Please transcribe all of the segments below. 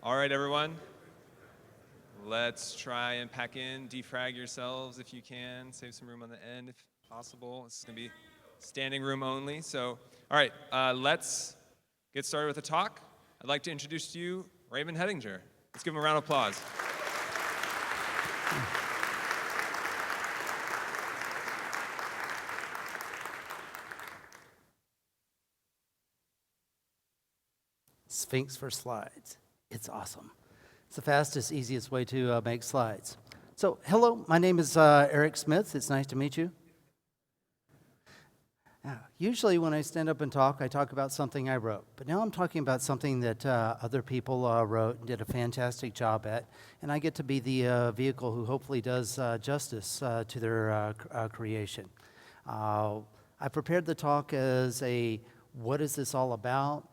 All right, everyone. Let's try and pack in, defrag yourselves if you can. Save some room on the end if possible. This is going to be standing room only. So, all right, let's get started with the talk. I'd like to introduce to you Raymond Hettinger. Let's give him a round of applause. Sphinx for slides. It's awesome. It's the fastest, easiest way to make slides. So, hello, my name is Eric Smeath. It's nice to meet you. Usually when I stand up and talk, I talk about something I wrote. But now I'm talking about something that other people wrote and did a fantastic job at. And I get to be the vehicle who hopefully does justice to their creation. I prepared the talk as a, what is this all about?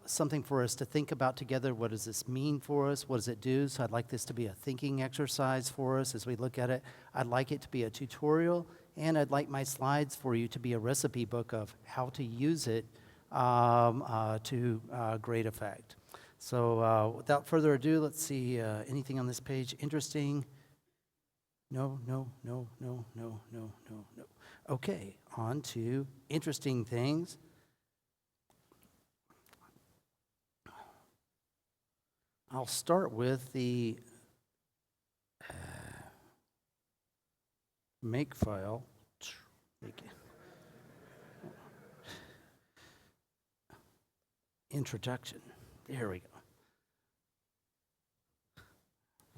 Something for us to think about together. What does this mean for us? What does it do? So I'd like this to be a thinking exercise for us as we look at it. I'd like it to be a tutorial, and I'd like my slides for you to be a recipe book of how to use it to great effect. So without further ado, let's see, anything on this page interesting? No. Okay, on to interesting things. I'll start with the Makefile Introduction. There we go.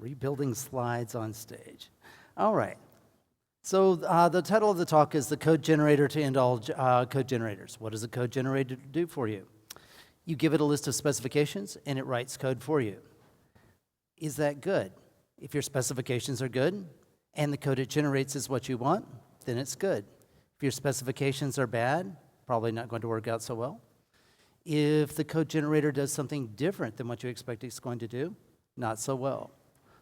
Rebuilding slides on stage. All right. So the title of the talk is The Code Generator to End All Code Generators. What does a code generator do for you? You give it a list of specifications, and it writes code for you. Is that good? If your specifications are good, and the code it generates is what you want, then it's good. If your specifications are bad, probably not going to work out so well. If the code generator does something different than what you expect it's going to do, not so well.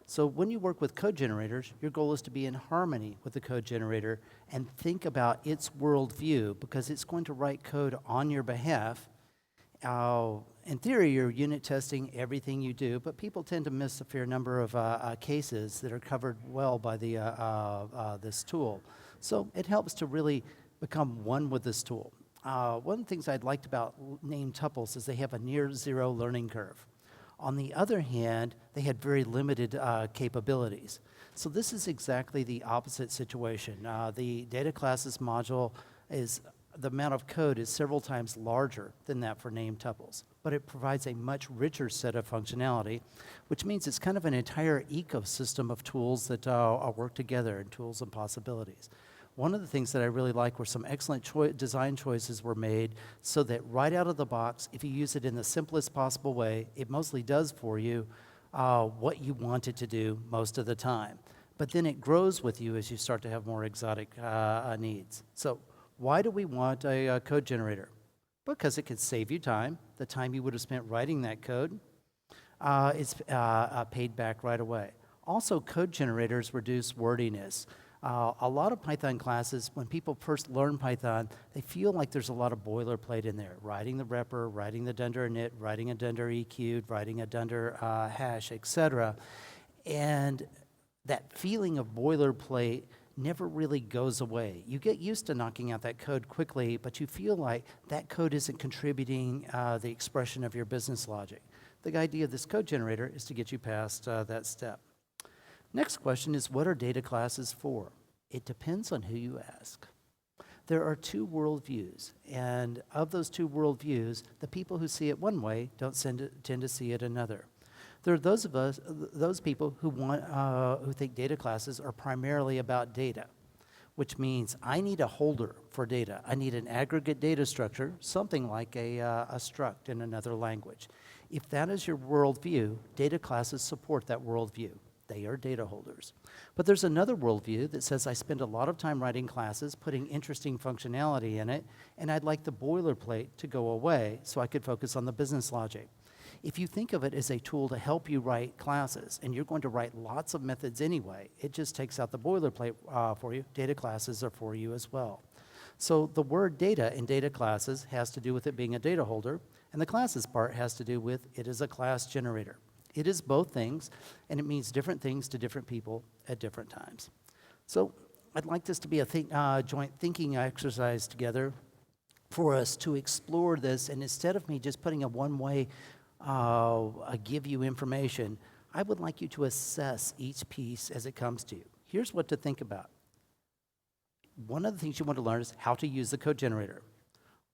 So when you work with code generators, your goal is to be in harmony with the code generator and think about its worldview, because it's going to write code on your behalf. In theory, you're unit testing everything you do, but people tend to miss a fair number of cases that are covered well by this tool. So it helps to really become one with this tool. One of the things I'd liked about named tuples is they have a near zero learning curve. On the other hand, they had very limited capabilities. So this is exactly the opposite situation. The Dataclasses module is the amount of code is several times larger than that for named tuples, but it provides a much richer set of functionality, which means it's kind of an entire ecosystem of tools that work together, and tools and possibilities. One of the things that I really like were some excellent design choices were made so that right out of the box, if you use it in the simplest possible way, it mostly does for you what you want it to do most of the time. But then it grows with you as you start to have more exotic needs. So why do we want a code generator? Because it can save you time. The time you would have spent writing that code is paid back right away. Also, code generators reduce wordiness. A lot of Python classes, when people first learn Python, they feel like there's a lot of boilerplate in there. Writing the repr, writing the Dunder init, writing a Dunder EQ'd, writing a Dunder hash, etc. And that feeling of boilerplate never really goes away. You get used to knocking out that code quickly, but you feel like that code isn't contributing the expression of your business logic. The idea of this code generator is to get you past that step. Next question is, what are data classes for? It depends on who you ask. There are two worldviews, and of those two worldviews, the people who see it one way don't tend to see it another. There are those people who think data classes are primarily about data, which means I need a holder for data. I need an aggregate data structure, something like a struct in another language. If that is your worldview, data classes support that worldview. They are data holders. But there's another worldview that says I spend a lot of time writing classes, putting interesting functionality in it, and I'd like the boilerplate to go away so I could focus on the business logic. If you think of it as a tool to help you write classes, and you're going to write lots of methods anyway, it just takes out the boilerplate for you. Data classes are for you as well. So the word data in data classes has to do with it being a data holder, and the classes part has to do with it as a class generator. It is both things, and it means different things to different people at different times. So I'd like this to be a joint thinking exercise together for us to explore this, and instead of me just putting a one-way give you information, I would like you to assess each piece as it comes to you. Here's what to think about. One of the things you want to learn is how to use the code generator.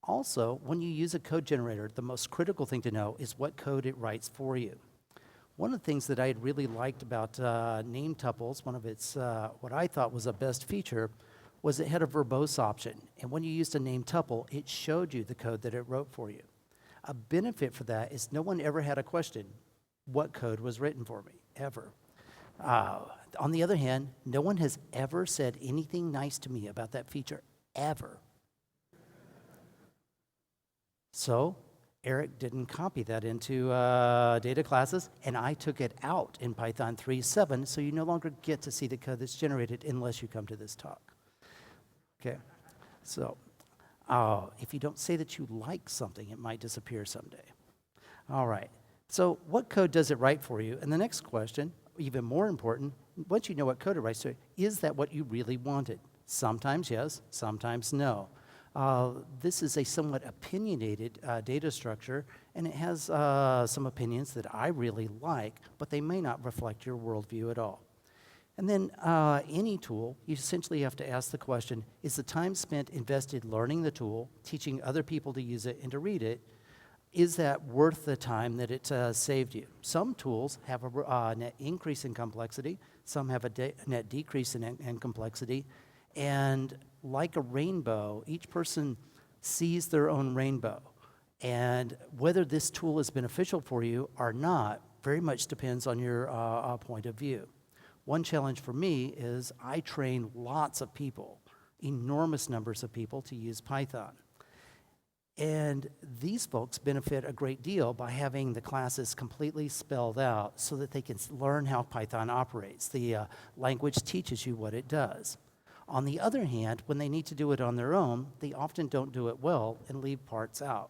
Also, when you use a code generator, the most critical thing to know is what code it writes for you. One of the things that I had really liked about name tuples, one of its, what I thought was a best feature, was it had a verbose option. And when you used a name tuple, it showed you the code that it wrote for you. A benefit for that is no one ever had a question, what code was written for me, ever. On the other hand, no one has ever said anything nice to me about that feature, ever. So Eric didn't copy that into Dataclasses, and I took it out in Python 3.7, so you no longer get to see the code that's generated unless you come to this talk. Okay, so if you don't say that you like something, it might disappear someday. All right, so what code does it write for you? And the next question, even more important, once you know what code it writes to, is that what you really wanted? Sometimes yes, sometimes no. This is a somewhat opinionated data structure, and it has some opinions that I really like, but they may not reflect your worldview at all. And then any tool, you essentially have to ask the question, is the time spent invested learning the tool, teaching other people to use it and to read it, is that worth the time that it saved you? Some tools have a net increase in complexity, some have a net decrease in complexity, and like a rainbow, each person sees their own rainbow. And whether this tool is beneficial for you or not very much depends on your point of view. One challenge for me is I train lots of people, enormous numbers of people, to use Python. And these folks benefit a great deal by having the classes completely spelled out so that they can learn how Python operates. The language teaches you what it does. On the other hand, when they need to do it on their own, they often don't do it well and leave parts out.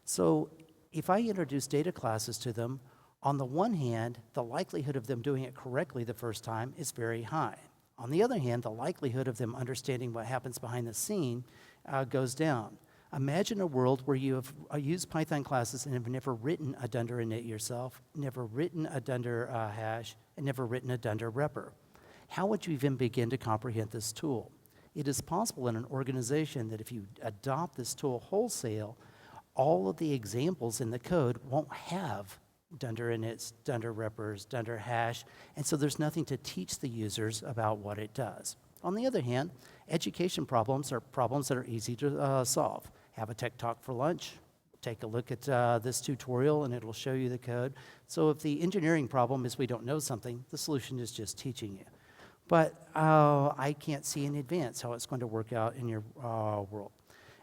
So if I introduce data classes to them, on the one hand, the likelihood of them doing it correctly the first time is very high. On the other hand, the likelihood of them understanding what happens behind the scene goes down. Imagine a world where you have used Python classes and have never written a Dunder init yourself, never written a Dunder hash, and never written a Dunder repr. How would you even begin to comprehend this tool? It is possible in an organization that if you adopt this tool wholesale, all of the examples in the code won't have Dunder inits, Dunder reprs, Dunder hash, and so there's nothing to teach the users about what it does. On the other hand, education problems are problems that are easy to solve. Have a tech talk for lunch, take a look at this tutorial and it'll show you the code. So if the engineering problem is we don't know something, the solution is just teaching you. But I can't see in advance how it's going to work out in your world.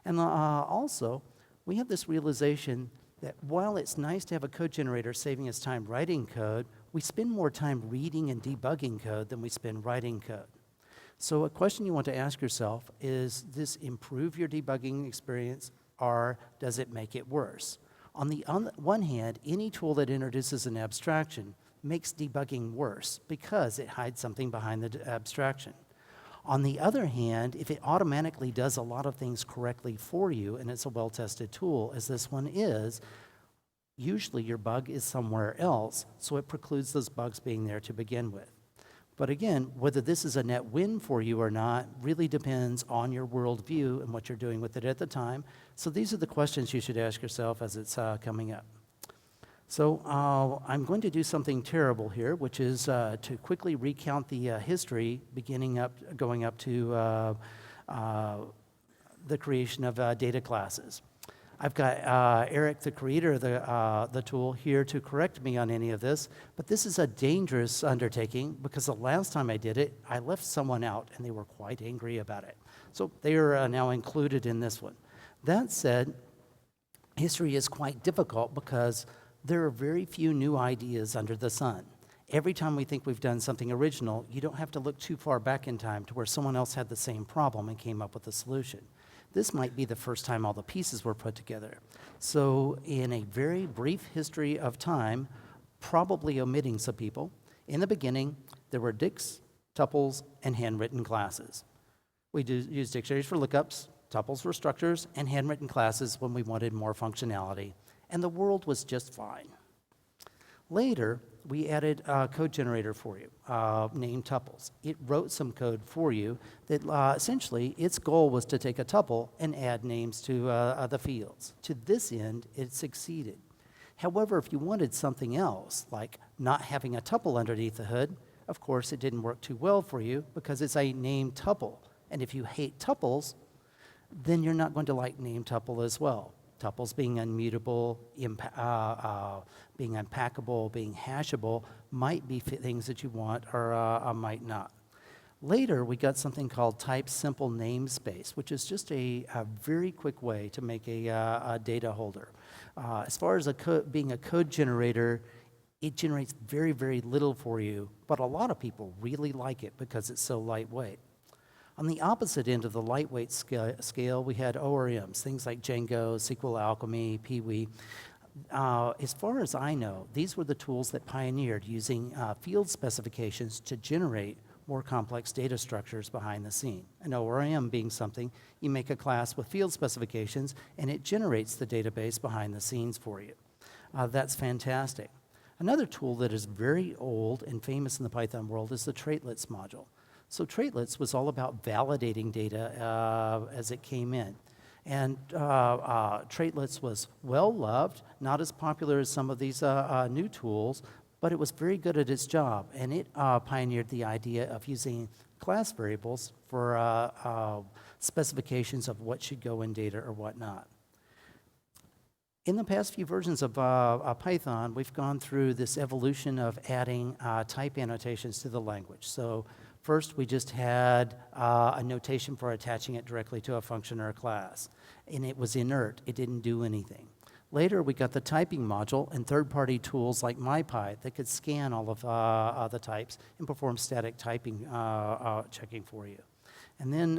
And also, we have this realization that while it's nice to have a code generator saving us time writing code, we spend more time reading and debugging code than we spend writing code. So a question you want to ask yourself is, does this improve your debugging experience or does it make it worse? On the one hand, any tool that introduces an abstraction makes debugging worse because it hides something behind the abstraction. On the other hand, if it automatically does a lot of things correctly for you and it's a well-tested tool, as this one is, usually your bug is somewhere else, so it precludes those bugs being there to begin with. But again, whether this is a net win for you or not really depends on your worldview and what you're doing with it at the time. So these are the questions you should ask yourself as it's coming up. So I'm going to do something terrible here, which is to quickly recount the history going up to the creation of data classes. I've got Eric, the creator of the tool, here to correct me on any of this, but this is a dangerous undertaking because the last time I did it, I left someone out and they were quite angry about it. So they are now included in this one. That said, history is quite difficult because there are very few new ideas under the sun. Every time we think we've done something original, you don't have to look too far back in time to where someone else had the same problem and came up with a solution. This might be the first time all the pieces were put together. So in a very brief history of time, probably omitting some people. In the beginning, there were dicts, tuples, and handwritten classes. We used dictionaries for lookups, tuples for structures, and handwritten classes when we wanted more functionality, and the world was just fine. Later, we added a code generator for you, named tuples. It wrote some code for you that essentially its goal was to take a tuple and add names to the fields. To this end, it succeeded. However, if you wanted something else, like not having a tuple underneath the hood, of course it didn't work too well for you because it's a named tuple. And if you hate tuples, then you're not going to like named tuple as well. Tuples being immutable, being unpackable, being hashable might be things that you want or might not. Later, we got something called type simple namespace, which is just a very quick way to make a data holder. As far as being a code generator, it generates very, very little for you, but a lot of people really like it because it's so lightweight. On the opposite end of the lightweight scale, we had ORMs, things like Django, SQL Alchemy, Peewee. As far as I know, these were the tools that pioneered using field specifications to generate more complex data structures behind the scene. An ORM being something, you make a class with field specifications, and it generates the database behind the scenes for you. That's fantastic. Another tool that is very old and famous in the Python world is the traitlets module. So traitlets was all about validating data as it came in. And traitlets was well loved, not as popular as some of these new tools, but it was very good at its job. And it pioneered the idea of using class variables for specifications of what should go in data or what not. In the past few versions of Python, we've gone through this evolution of adding type annotations to the language. So first, we just had a notation for attaching it directly to a function or a class, and it was inert. It didn't do anything. Later, we got the typing module and third-party tools like MyPy that could scan all of the types and perform static typing checking for you. And then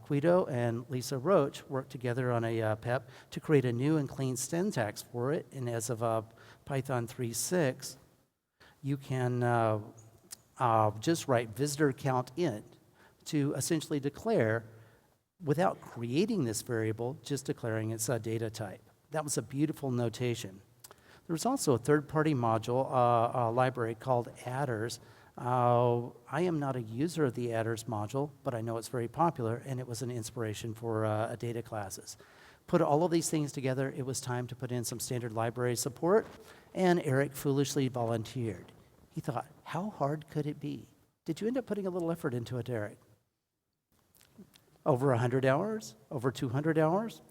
Guido and Lisa Roach worked together on a PEP to create a new and clean syntax for it, and as of Python 3.6, you can just write visitor count int to essentially declare, without creating this variable, just declaring its data type. That was a beautiful notation. There was also a third-party module library called attrs. I am not a user of the attrs module, but I know it's very popular, and it was an inspiration for Dataclasses. Put all of these things together, it was time to put in some standard library support, and Eric foolishly volunteered. He thought, how hard could it be? Did you end up putting a little effort into it, Eric? Over 100 hours? Over 200 hours?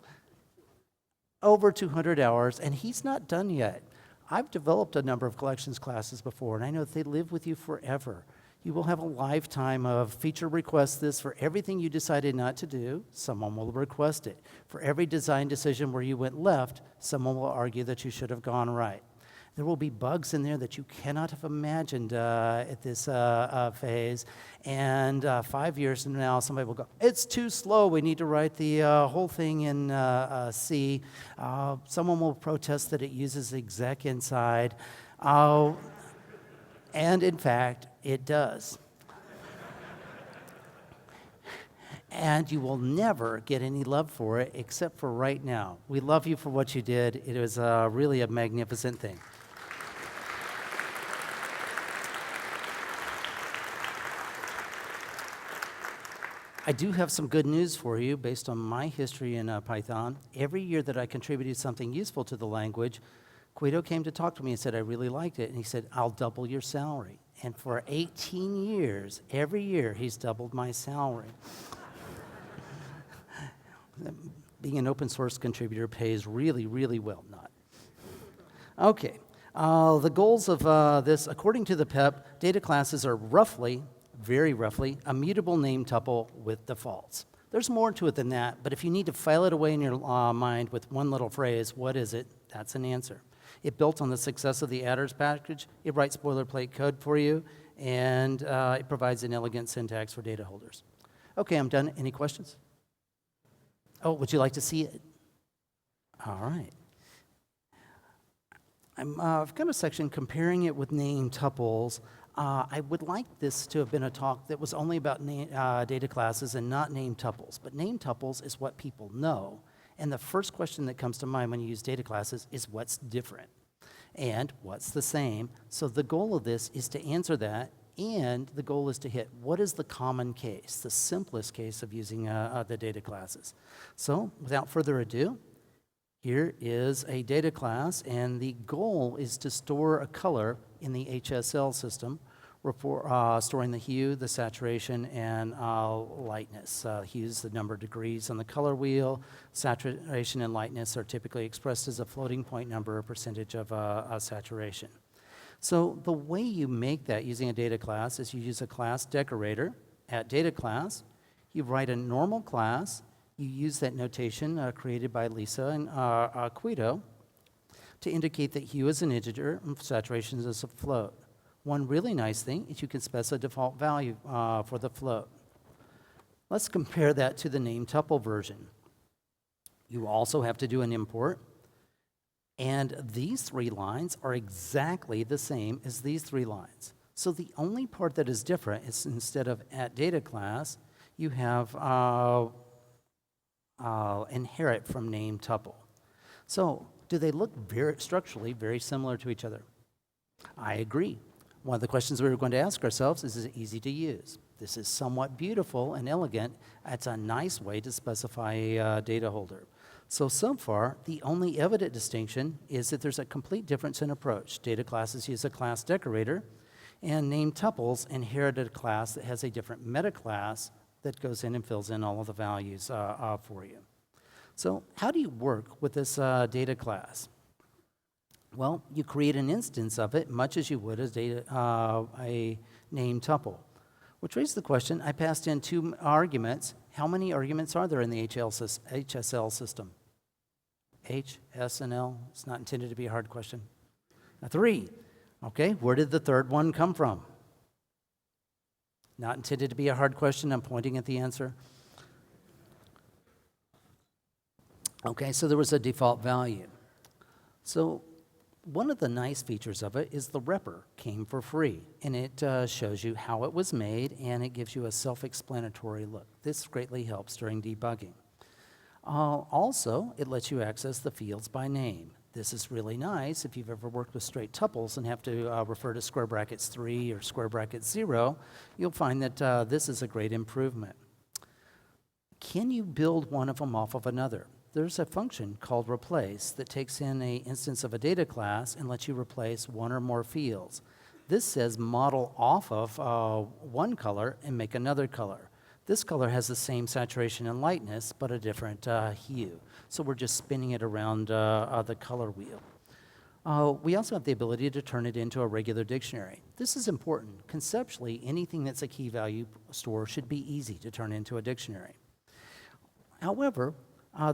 Over 200 hours, and he's not done yet. I've developed a number of collections classes before, and I know that they live with you forever. You will have a lifetime of feature requests this for everything you decided not to do, someone will request it. For every design decision where you went left, someone will argue that you should have gone right. There will be bugs in there that you cannot have imagined at this phase. And 5 years from now, somebody will go, it's too slow. We need to write the whole thing in C. Someone will protest that it uses exec inside. And in fact, it does. And you will never get any love for it except for right now. We love you for what you did. It was really a magnificent thing. I do have some good news for you based on my history in Python. Every year that I contributed something useful to the language, Guido came to talk to me and said, I really liked it. And he said, I'll double your salary. And for 18 years, every year, he's doubled my salary. Being an open source contributor pays really, really well. Not. Okay. The goals of this, according to the PEP, data classes are roughly, very roughly, a mutable name tuple with defaults. There's more to it than that, but if you need to file it away in your mind with one little phrase, what is it? That's an answer. It built on the success of the attrs package. It writes boilerplate code for you, and it provides an elegant syntax for data holders. Okay, I'm done. Any questions? Oh, would you like to see it? All right. I've got a section comparing it with name tuples. I would like this to have been a talk that was only about data classes and not name tuples. But name tuples is what people know. And the first question that comes to mind when you use data classes is what's different and what's the same. So the goal of this is to answer that, and the goal is to hit what is the common case, the simplest case of using the data classes. So without further ado, here is a data class, and the goal is to store a color in the HSL system, storing the hue, the saturation, and lightness. Hue is the number of degrees on the color wheel. Saturation and lightness are typically expressed as a floating point number or percentage of saturation. So the way you make that using a data class is you use a class decorator at data class. You write a normal class. You use that notation created by Lisa and Guido to indicate that hue is an integer and saturation is a float. One really nice thing is you can specify a default value for the float. Let's compare that to the name tuple version. You also have to do an import, and these 3 lines are exactly the same as these 3 lines. So the only part that is different is instead of at data class, you have inherit from name tuple. So do they look structurally very similar to each other? I agree. One of the questions we were going to ask ourselves is it easy to use? This is somewhat beautiful and elegant. It's a nice way to specify a data holder. So far, the only evident distinction is that there's a complete difference in approach. Data classes use a class decorator, and name tuples inherit a class that has a different meta class that goes in and fills in all of the values for you. So how do you work with this data class? Well, you create an instance of it much as you would as a name tuple, which raises the question, I passed in 2 arguments. How many arguments are there in the HSL system? H, S, and L? It's not intended to be a hard question. 3. Okay, where did the 3rd one come from? Not intended to be a hard question. I'm pointing at the answer. Okay, so there was a default value. So one of the nice features of it is the repr came for free, and it shows you how it was made, and it gives you a self-explanatory look. This greatly helps during debugging. Also, it lets you access the fields by name. This is really nice if you've ever worked with straight tuples and have to refer to square brackets 3 or square brackets 0. You'll find that this is a great improvement. Can you build one of them off of another? There's a function called replace that takes in an instance of a data class and lets you replace 1 or more fields. This says model off of one color and make another color. This color has the same saturation and lightness, but a different hue. So we're just spinning it around the color wheel. We also have the ability to turn it into a regular dictionary. This is important. Conceptually, anything that's a key value store should be easy to turn into a dictionary. However,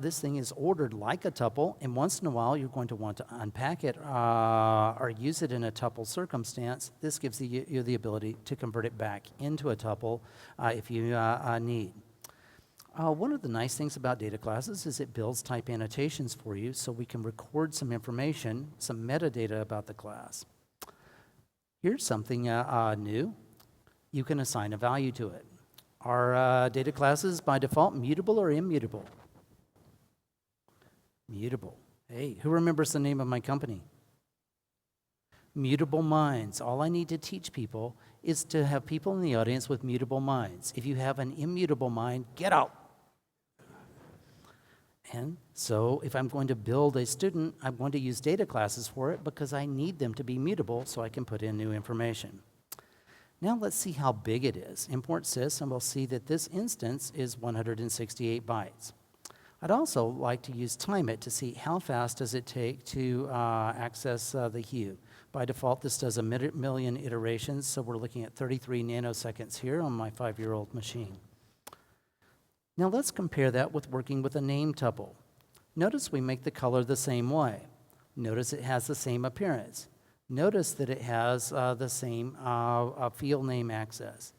this thing is ordered like a tuple, and once in a while you're going to want to unpack it or use it in a tuple circumstance. This gives you the ability to convert it back into a tuple if you need. One of the nice things about data classes is it builds type annotations for you so we can record some information, some metadata about the class. Here's something new. You can assign a value to it. Are data classes by default mutable or immutable? Mutable. Hey, who remembers the name of my company? Mutable minds. All I need to teach people is to have people in the audience with mutable minds. If you have an immutable mind, get out. And so if I'm going to build a student, I'm going to use data classes for it because I need them to be mutable so I can put in new information. Now let's see how big it is. Import sys, and we'll see that this instance is 168 bytes. I'd also like to use time it to see how fast does it take to access the hue. By default, this does a million iterations, so we're looking at 33 nanoseconds here on my 5-year-old machine. Now let's compare that with working with a name tuple. Notice we make the color the same way. Notice it has the same appearance. Notice that it has the same field name access.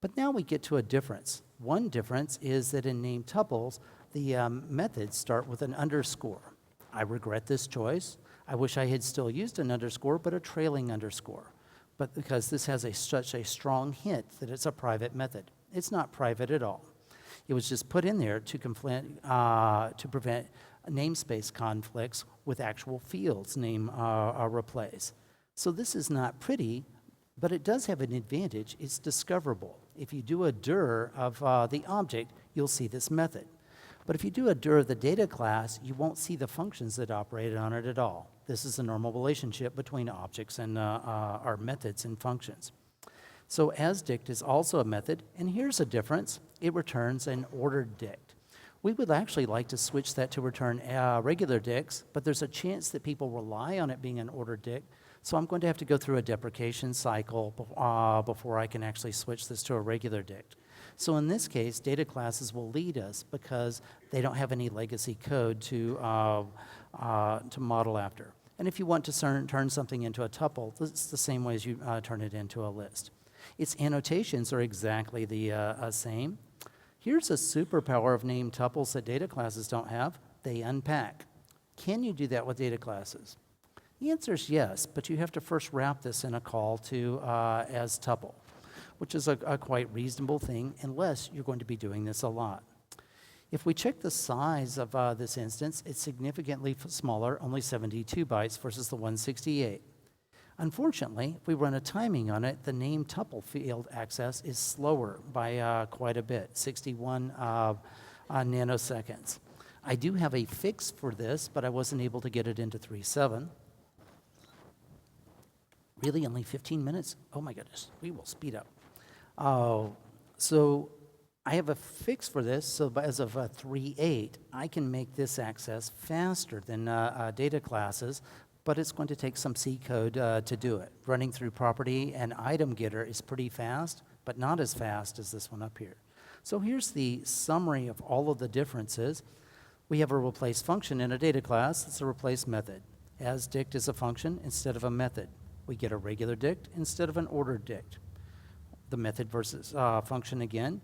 But now we get to a difference. One difference is that in name tuples, the methods start with an underscore. I regret this choice. I wish I had still used an underscore, but a trailing underscore. But because this has such a strong hint that it's a private method. It's not private at all. It was just put in there to prevent namespace conflicts with actual fields replace. So this is not pretty, but it does have an advantage. It's discoverable. If you do a dir of the object, you'll see this method. But if you do a dir of the data class, you won't see the functions that operate on it at all. This is a normal relationship between objects and our methods and functions. So asDict is also a method, and here's a difference. It returns an ordered dict. We would actually like to switch that to return regular dicts, but there's a chance that people rely on it being an ordered dict, so I'm going to have to go through a deprecation cycle before I can actually switch this to a regular dict. So in this case, data classes will lead us because they don't have any legacy code to model after. And if you want to turn something into a tuple, it's the same way as you turn it into a list. Its annotations are exactly the same. Here's a superpower of named tuples that data classes don't have. They unpack. Can you do that with data classes? The answer is yes, but you have to first wrap this in a call to as tuple, which is a quite reasonable thing unless you're going to be doing this a lot. If we check the size of this instance, it's significantly smaller, only 72 bytes versus the 168. Unfortunately, if we run a timing on it, the name tuple field access is slower by quite a bit, 61 nanoseconds. I do have a fix for this, but I wasn't able to get it into 3.7. Really, only 15 minutes? Oh my goodness, we will speed up. So I have a fix for this, so as of 3.8, I can make this access faster than data classes, but it's going to take some C code to do it. Running through property and item getter is pretty fast, but not as fast as this one up here. So here's the summary of all of the differences. We have a replace function in a data class. It's a replace method. asDict is a function instead of a method. We get a regular dict instead of an ordered dict. The method versus function again.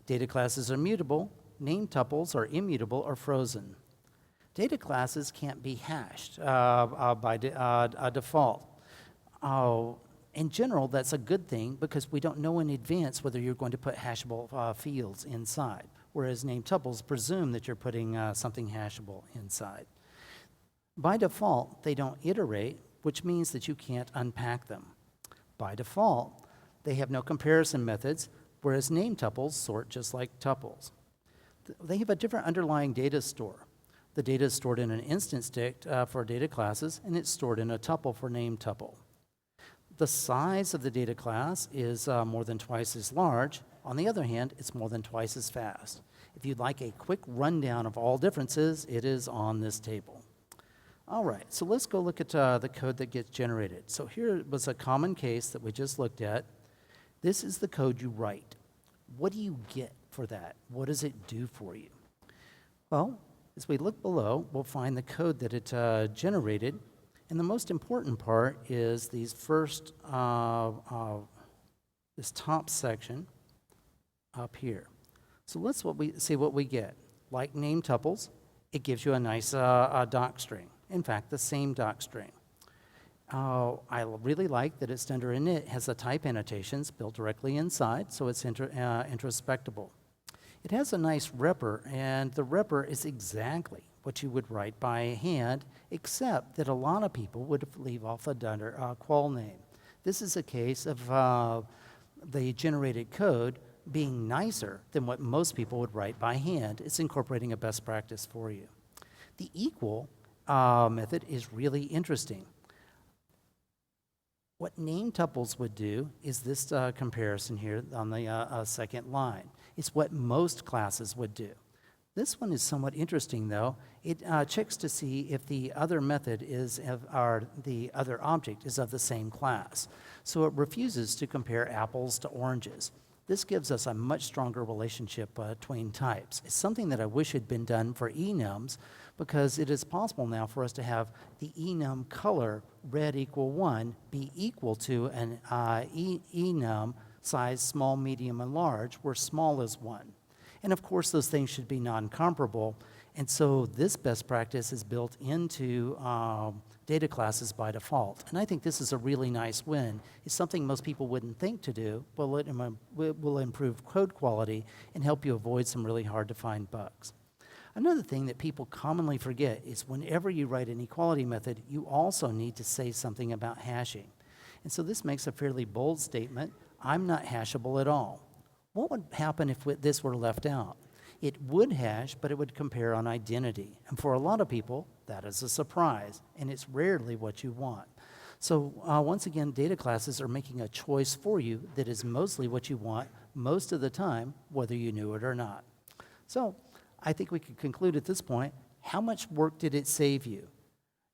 Data classes are mutable. Name tuples are immutable or frozen. Data classes can't be hashed by default. In general, that's a good thing because we don't know in advance whether you're going to put hashable fields inside, whereas name tuples presume that you're putting something hashable inside. By default, they don't iterate, which means that you can't unpack them. By default, they have no comparison methods, whereas name tuples sort just like tuples. They have a different underlying data store. The data is stored in an instance dict for data classes, and it's stored in a tuple for name tuple. The size of the data class is more than twice as large. On the other hand, it's more than twice as fast. If you'd like a quick rundown of all differences, it is on this table. All right, so let's go look at the code that gets generated. So here was a common case that we just looked at. This is the code you write. What do you get for that? What does it do for you? Well, as we look below, we'll find the code that it generated. And the most important part is these first, this top section up here. So let's see what we get. Like name tuples, it gives you a nice doc string. In fact, the same doc string. I really like that it's under Anit has the type annotations built directly inside, so it's introspectable. It has a nice repr, and the repr is exactly what you would write by hand, except that a lot of people would leave off the Dunder qual name. This is a case of the generated code being nicer than what most people would write by hand. It's incorporating a best practice for you. The equal method is really interesting. What name tuples would do is this comparison here on the second line. It's what most classes would do. This one is somewhat interesting, though. It checks to see if the other method or the other object is of the same class. So it refuses to compare apples to oranges. This gives us a much stronger relationship between types. It's something that I wish had been done for enums, because it is possible now for us to have the enum color red equal 1 be equal to an enum size small, medium, and large, where small is 1. And of course, those things should be non-comparable. And so this best practice is built into data classes by default. And I think this is a really nice win. It's something most people wouldn't think to do, but will improve code quality and help you avoid some really hard to find bugs. Another thing that people commonly forget is whenever you write an equality method, you also need to say something about hashing. And so this makes a fairly bold statement: I'm not hashable at all. What would happen if this were left out? It would hash, but it would compare on identity. And for a lot of people, that is a surprise, and it's rarely what you want. So once again, data classes are making a choice for you that is mostly what you want most of the time, whether you knew it or not. So I think we could conclude at this point, how much work did it save you?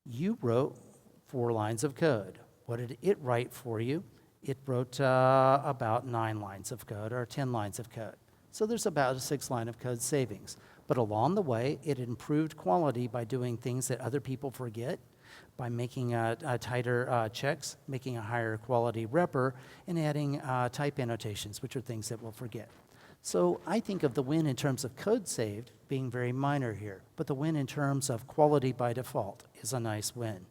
You wrote 4 lines of code. What did it write for you? It wrote about 9 lines of code or 10 lines of code. So there's about a 6 line of code savings. But along the way, it improved quality by doing things that other people forget, by making tighter checks, making a higher quality repr, and adding type annotations, which are things that we'll forget. So I think of the win in terms of code saved being very minor here, but the win in terms of quality by default is a nice win.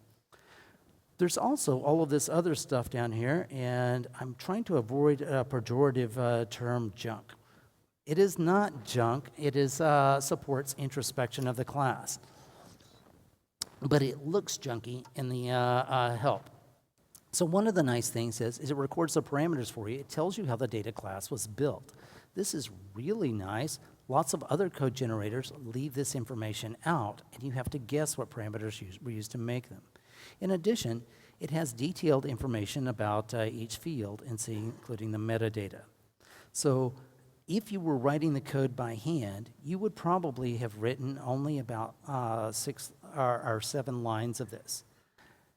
There's also all of this other stuff down here, and I'm trying to avoid a pejorative term junk. It is not junk, it is supports introspection of the class. But it looks junky in the help. So one of the nice things is it records the parameters for you. It tells you how the data class was built. This is really nice. Lots of other code generators leave this information out, and you have to guess what parameters were used to make them. In addition, it has detailed information about each field, including the metadata. So if you were writing the code by hand, you would probably have written only about 6 or 7 lines of this.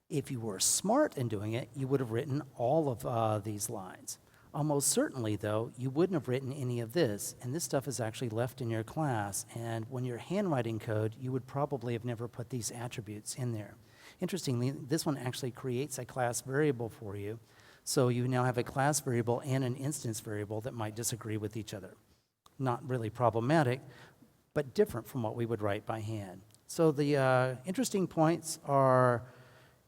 If you were smart in doing it, you would have written all of these lines. Almost certainly, though, you wouldn't have written any of this, and this stuff is actually left in your class, and when you're handwriting code, you would probably have never put these attributes in there. Interestingly, this one actually creates a class variable for you, so you now have a class variable and an instance variable that might disagree with each other. Not really problematic, but different from what we would write by hand. So the interesting points are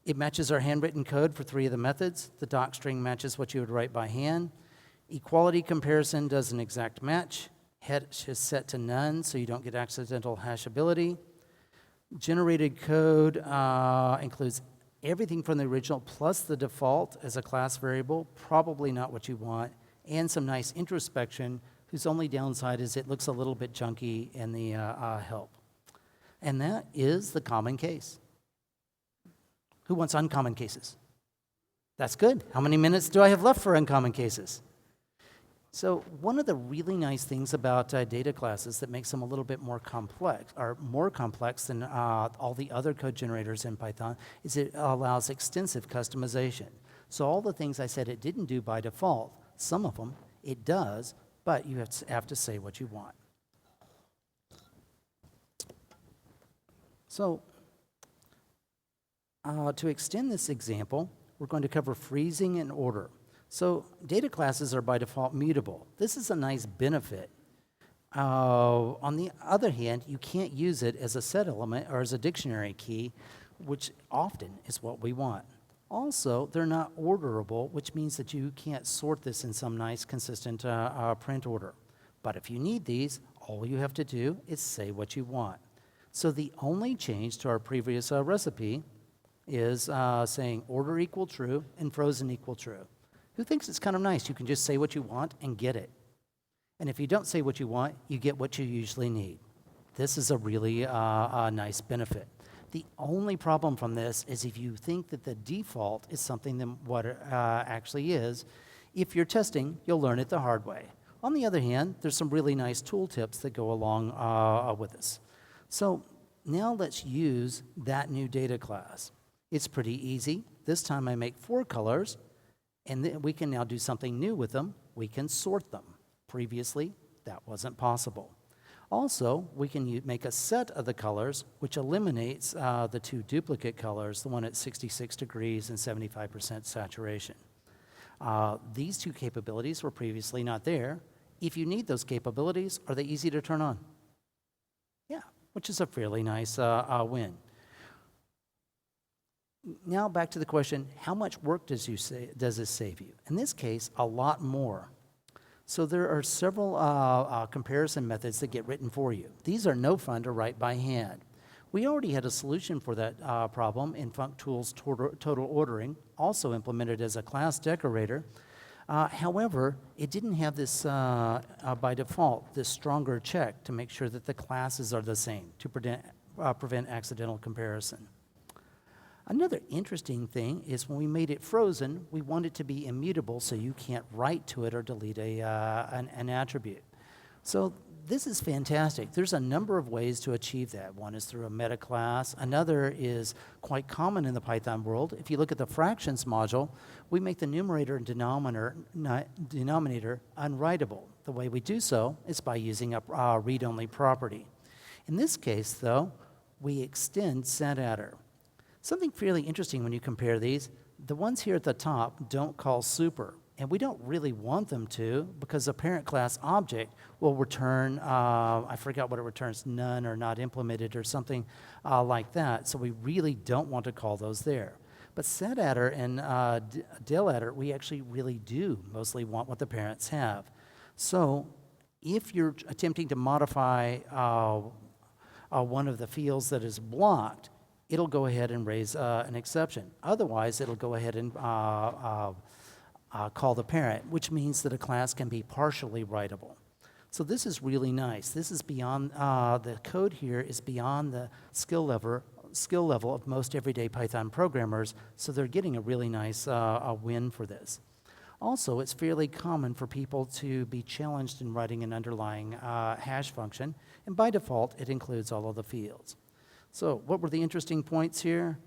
it matches our handwritten code for 3 of the methods. The doc string matches what you would write by hand. Equality comparison does an exact match. Hash is set to none, so you don't get accidental hashability. Generated code includes everything from the original plus the default as a class variable, probably not what you want, and some nice introspection, whose only downside is it looks a little bit junky in the help. And that is the common case. Who wants uncommon cases? That's good. How many minutes do I have left for uncommon cases? So one of the really nice things about data classes that makes them a little bit more complex, or more complex than all the other code generators in Python, is it allows extensive customization. So all the things I said it didn't do by default, some of them it does, but you have to say what you want. So to extend this example, we're going to cover freezing and order. So data classes are by default mutable. This is a nice benefit. On the other hand, you can't use it as a set element or as a dictionary key, which often is what we want. Also, they're not orderable, which means that you can't sort this in some nice consistent print order. But if you need these, all you have to do is say what you want. So the only change to our previous recipe is saying order equal true and frozen equal true. Who thinks it's kind of nice? You can just say what you want and get it. And if you don't say what you want, you get what you usually need. This is a really nice benefit. The only problem from this is if you think that the default is something than what it actually is, if you're testing, you'll learn it the hard way. On the other hand, there's some really nice tool tips that go along with this. So now let's use that new data class. It's pretty easy. This time I make 4 colors, and then we can now do something new with them. We can sort them. Previously, that wasn't possible. Also, we can make a set of the colors, which eliminates the 2 duplicate colors, the one at 66 degrees and 75% saturation. These 2 capabilities were previously not there. If you need those capabilities, are they easy to turn on? Yeah, which is a fairly nice win. Now back to the question, how much work does this save you? In this case, a lot more. So there are several comparison methods that get written for you. These are no fun to write by hand. We already had a solution for that problem in functools total ordering, also implemented as a class decorator. However, it didn't have this, by default, this stronger check to make sure that the classes are the same to prevent accidental comparison. Another interesting thing is when we made it frozen, we want it to be immutable so you can't write to it or delete an attribute. So this is fantastic. There's a number of ways to achieve that. One is through a meta class. Another is quite common in the Python world. If you look at the fractions module, we make the numerator and denominator unwritable. The way we do so is by using a read-only property. In this case, though, we extend setattr. Something fairly interesting when you compare these, the ones here at the top don't call super, and we don't really want them to because the parent class object will return, I forgot what it returns, none or not implemented or something like that, so we really don't want to call those there. But setattr and delattr, we actually really do mostly want what the parents have. So if you're attempting to modify one of the fields that is blocked, it'll go ahead and raise an exception. Otherwise, it'll go ahead and call the parent, which means that a class can be partially writable. So this is really nice. This is beyond, the code here is beyond the skill level of most everyday Python programmers, so they're getting a really nice win for this. Also, it's fairly common for people to be challenged in writing an underlying hash function, and by default, it includes all of the fields. So what were the interesting points here?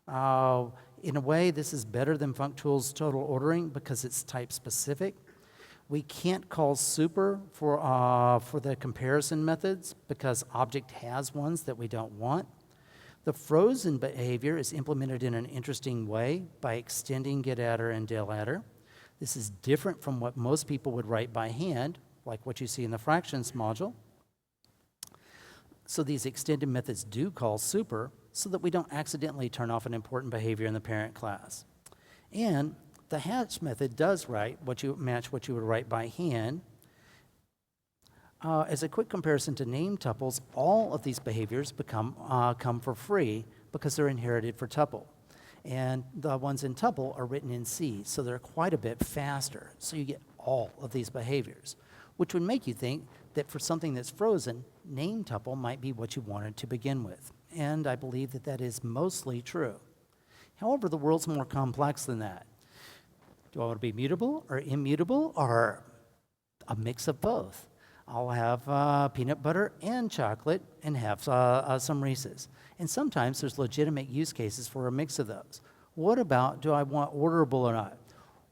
In a way, this is better than functools total ordering because it's type specific. We can't call super for the comparison methods because object has ones that we don't want. The frozen behavior is implemented in an interesting way by extending getattr and delattr. This is different from what most people would write by hand, like what you see in the fractions module. So these extended methods do call super so that we don't accidentally turn off an important behavior in the parent class. And the hatch method does match what you would write by hand. As a quick comparison to name tuples, all of these behaviors come for free because they're inherited for tuple. And the ones in tuple are written in C, so they're quite a bit faster. So you get all of these behaviors, which would make you think that for something that's frozen, name tuple might be what you wanted to begin with. And I believe that that is mostly true. However, the world's more complex than that. Do I want to be mutable or immutable or a mix of both? I'll have peanut butter and chocolate and have some Reese's. And sometimes there's legitimate use cases for a mix of those. What about, do I want orderable or not?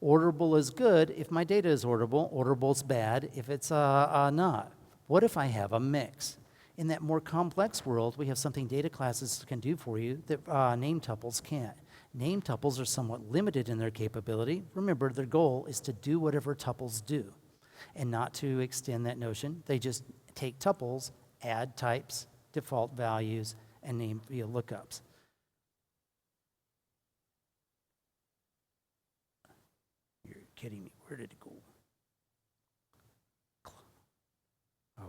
Orderable is good if my data is orderable. Orderable's bad if it's not. What if I have a mix? In that more complex world, we have something data classes can do for you that name tuples can't. Name tuples are somewhat limited in their capability. Remember, their goal is to do whatever tuples do and not to extend that notion. They just take tuples, add types, default values, and name field lookups. You're kidding me. Where did it go?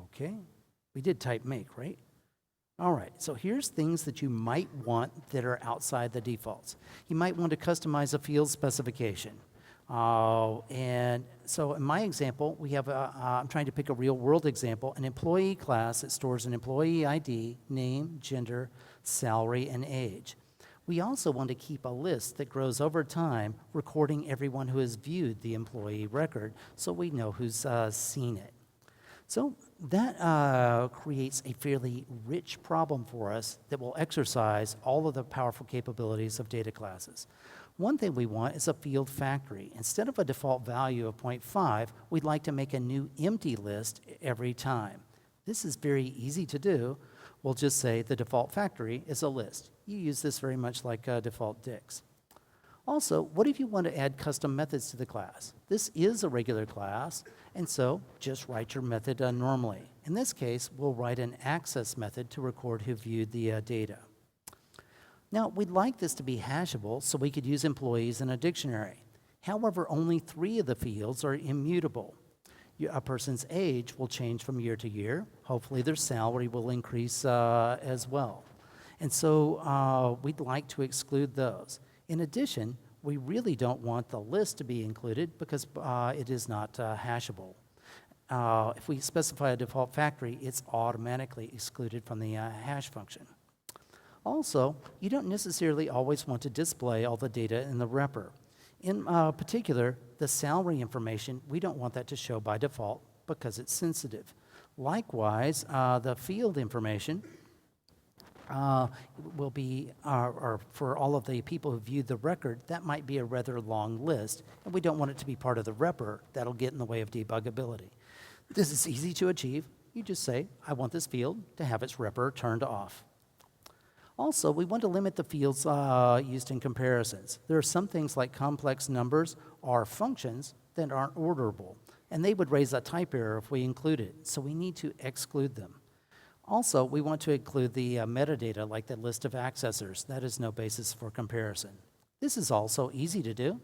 Okay. We did type make, right? All right, so here's things that you might want that are outside the defaults. You might want to customize a field specification. And so in my example, we have I'm trying to pick a real world example, an employee class that stores an employee ID, name, gender, salary, and age. We also want to keep a list that grows over time, recording everyone who has viewed the employee record so we know who's seen it. So that creates a fairly rich problem for us that will exercise all of the powerful capabilities of data classes. One thing we want is a field factory. Instead of a default value of 0.5, we'd like to make a new empty list every time. This is very easy to do. We'll just say the default factory is a list. You use this very much like default dicts. Also, what if you want to add custom methods to the class? This is a regular class, and so just write your method normally. In this case, we'll write an access method to record who viewed the data. Now, we'd like this to be hashable so we could use employees in a dictionary. However, only 3 of the fields are immutable. A person's age will change from year to year. Hopefully, their salary will increase as well. And so we'd like to exclude those. In addition, we really don't want the list to be included because it is not hashable. If we specify a default factory, it's automatically excluded from the hash function. Also, you don't necessarily always want to display all the data in the repr. In particular, the salary information, we don't want that to show by default because it's sensitive. Likewise, the field information will be, or for all of the people who viewed the record, that might be a rather long list, and we don't want it to be part of the repr. That'll get in the way of debuggability. This is easy to achieve. You just say, I want this field to have its repr turned off. Also, we want to limit the fields used in comparisons. There are some things like complex numbers or functions that aren't orderable, and they would raise a type error if we include it, so we need to exclude them. Also, we want to include the metadata like the list of accessors. That is no basis for comparison. This is also easy to do.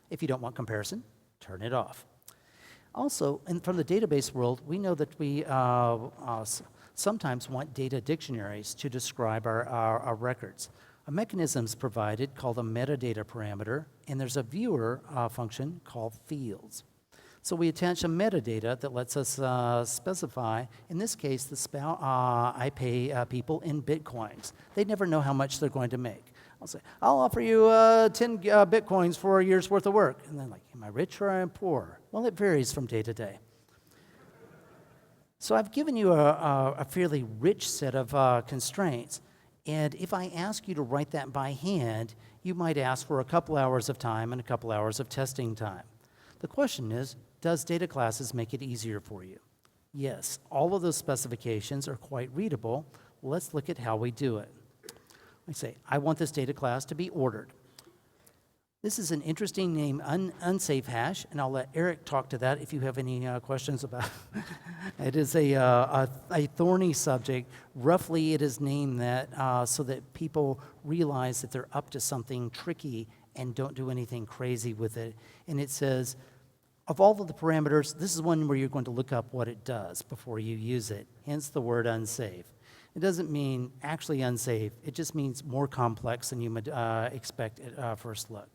If you don't want comparison, turn it off. Also, from the database world, we know that we sometimes want data dictionaries to describe our records. A mechanism is provided called a metadata parameter, and there's a viewer function called fields. So we attach a metadata that lets us specify, in this case, I pay people in Bitcoins. They never know how much they're going to make. I'll say, I'll offer you 10 Bitcoins for a year's worth of work. And they're like, am I rich or am I poor? Well, it varies from day to day. So I've given you a fairly rich set of constraints, and if I ask you to write that by hand, you might ask for a couple hours of time and a couple hours of testing time. The question is, does Dataclasses make it easier for you? Yes, all of those specifications are quite readable. Let's look at how we do it. I say, I want this data class to be ordered. This is an interesting name, unsafe hash, and I'll let Eric talk to that if you have any questions about it. It is a thorny subject. Roughly, it is named that so that people realize that they're up to something tricky and don't do anything crazy with it. And it says, of all of the parameters, this is one where you're going to look up what it does before you use it, hence the word unsafe. It doesn't mean actually unsafe. It just means more complex than you would expect at first look.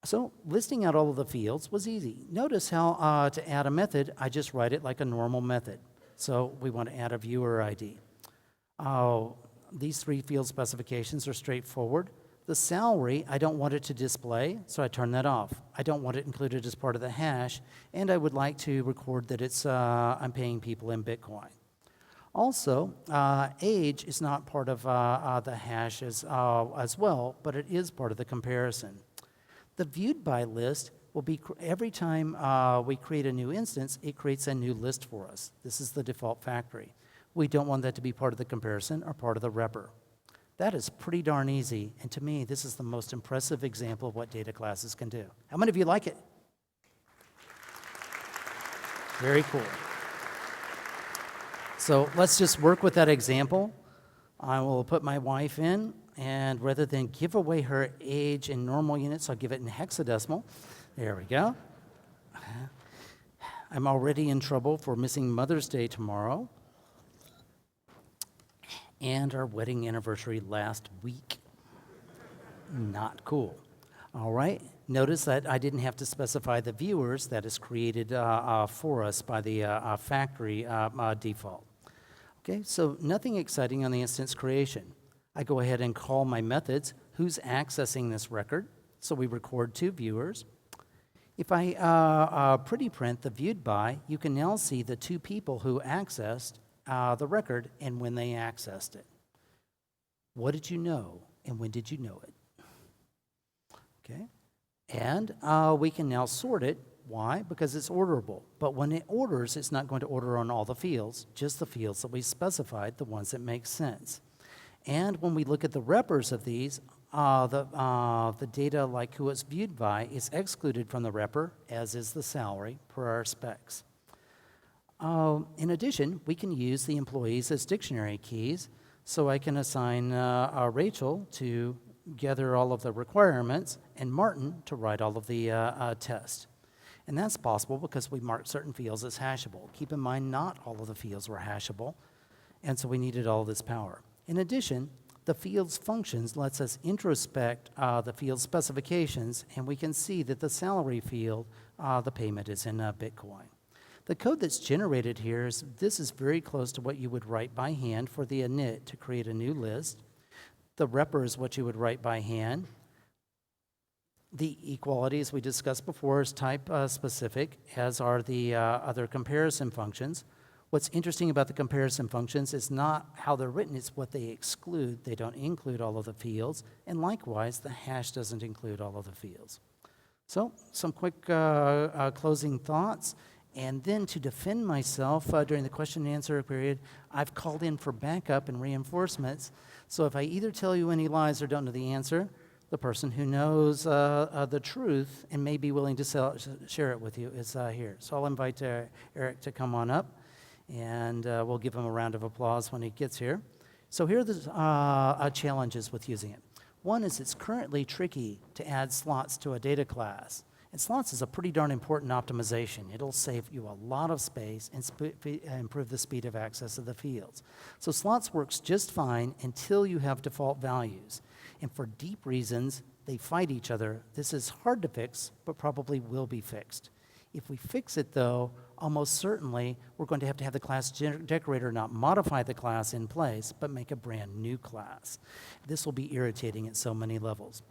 So listing out all of the fields was easy. Notice how to add a method, I just write it like a normal method. So we want to add a viewer ID. These 3 field specifications are straightforward. The salary, I don't want it to display, so I turn that off. I don't want it included as part of the hash, and I would like to record that it's I'm paying people in Bitcoin. Also, age is not part of the hash as well, but it is part of the comparison. The viewed by list will be, every time we create a new instance, it creates a new list for us. This is the default factory. We don't want that to be part of the comparison or part of the repr. That is pretty darn easy, and to me, this is the most impressive example of what Dataclasses can do. How many of you like it? Very cool. So let's just work with that example. I will put my wife in, and rather than give away her age in normal units, I'll give it in hexadecimal. There we go. I'm already in trouble for missing Mother's Day tomorrow and our wedding anniversary last week. Not cool. All right, notice that I didn't have to specify the viewers. That is created for us by the factory default. Okay, so nothing exciting on the instance creation. I go ahead and call my methods. Who's accessing this record? So we record 2 viewers. If I pretty print the viewed by, you can now see the 2 people who accessed the record and when they accessed it. What did you know and when did you know it? Okay, and we can now sort it. Why? Because it's orderable. But when it orders, it's not going to order on all the fields, just the fields that we specified, the ones that make sense. And when we look at the reprs of these, the data like who it's viewed by is excluded from the repr, as is the salary per our specs. In addition, we can use the employees as dictionary keys. So I can assign Rachel to gather all of the requirements and Martin to write all of the tests. And that's possible because we marked certain fields as hashable. Keep in mind, not all of the fields were hashable, and so we needed all this power. In addition, the field's functions lets us introspect the field specifications, and we can see that the salary field, the payment is in Bitcoin. The code that's generated here this is very close to what you would write by hand for the init to create a new list. The repr is what you would write by hand. The equality, as we discussed before, is type specific, as are the other comparison functions. What's interesting about the comparison functions is not how they're written, it's what they exclude. They don't include all of the fields, and likewise, the hash doesn't include all of the fields. So, some quick closing thoughts. And then to defend myself during the question and answer period, I've called in for backup and reinforcements. So if I either tell you any lies or don't know the answer, the person who knows the truth and may be willing to share it with you is here. So I'll invite Eric to come on up, and we'll give him a round of applause when he gets here. So here are the challenges with using it. One is it's currently tricky to add slots to a data class. And slots is a pretty darn important optimization. It'll save you a lot of space and improve the speed of access of the fields. So slots works just fine until you have default values. And for deep reasons, they fight each other. This is hard to fix, but probably will be fixed. If we fix it, though, almost certainly we're going to have the class decorator not modify the class in place, but make a brand new class. This will be irritating at so many levels.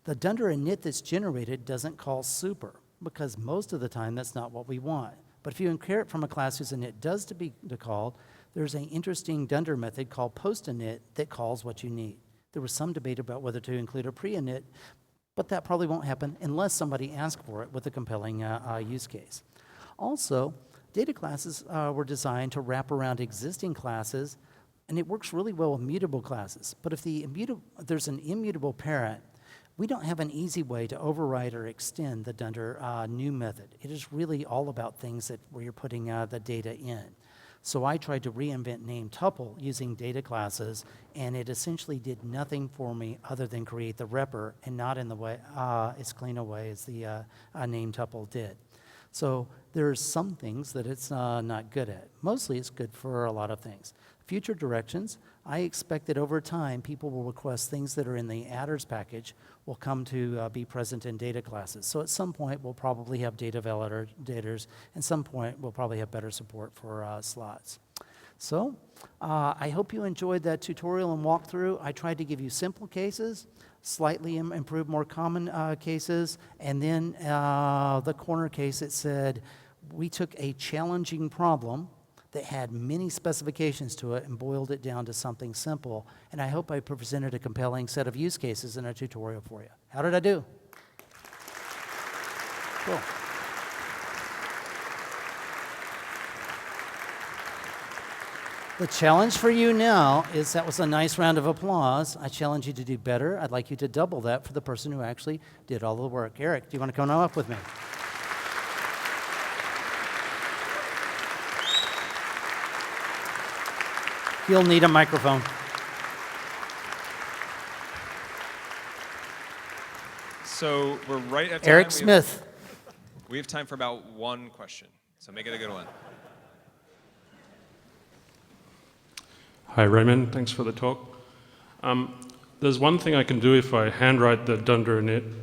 The Dunder init that's generated doesn't call super, because most of the time that's not what we want. But if you inherit from a class whose init does to be called, there's an interesting Dunder method called post-init that calls what you need. There was some debate about whether to include a pre-init, but that probably won't happen unless somebody asks for it with a compelling use case. Also, data classes were designed to wrap around existing classes, and it works really well with mutable classes. But if there's an immutable parent, we don't have an easy way to override or extend the Dunder new method. It is really all about things where you're putting the data in. So I tried to reinvent name tuple using data classes, and it essentially did nothing for me other than create the repr, and not in the way as clean a way as the name tuple did. So there's some things that it's not good at. Mostly it's good for a lot of things. Future directions, I expect that over time people will request things that are in the attrs package will come to be present in data classes. So at some point we'll probably have data validators, and some point we'll probably have better support for slots. So I hope you enjoyed that tutorial and walkthrough. I tried to give you simple cases, slightly improved more common cases, and then the corner case that said we took a challenging problem that had many specifications to it and boiled it down to something simple. And I hope I presented a compelling set of use cases in a tutorial for you. How did I do? Cool. The challenge for you now is that was a nice round of applause. I challenge you to do better. I'd like you to double that for the person who actually did all the work. Eric, do you want to come up with me? You'll need a microphone. So we're right at time. Eric Smeath. We have time for about one question, so make it a good one. Hi, Raymond. Thanks for the talk. There's one thing I can do if I handwrite the Dunder init.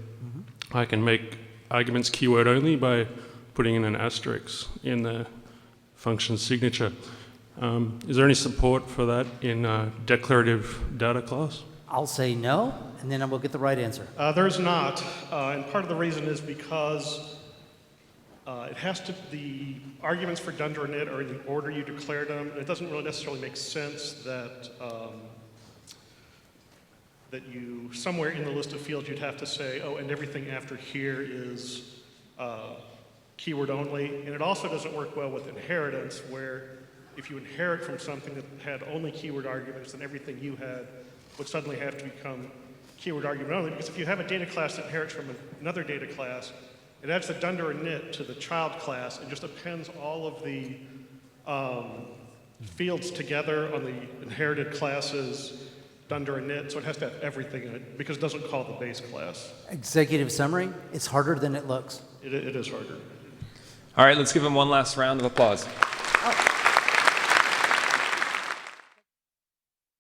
I can make arguments keyword only by putting in an asterisk in the function signature. Is there any support for that in declarative data class? I'll say no, and then I will get the right answer. There's not, and part of the reason is because the arguments for Dunder init are in the order you declare them, and it doesn't really necessarily make sense that that you, somewhere in the list of fields, you'd have to say, oh, and everything after here is keyword only. And it also doesn't work well with inheritance, where if you inherit from something that had only keyword arguments, then everything you had would suddenly have to become keyword argument only. Because if you have a data class that inherits from another data class, it adds the Dunder init to the child class and just appends all of the fields together on the inherited classes, Dunder and Init, so it has to have everything in it because it doesn't call the base class. Executive summary, it's harder than it looks. It is harder. All right, let's give him one last round of applause.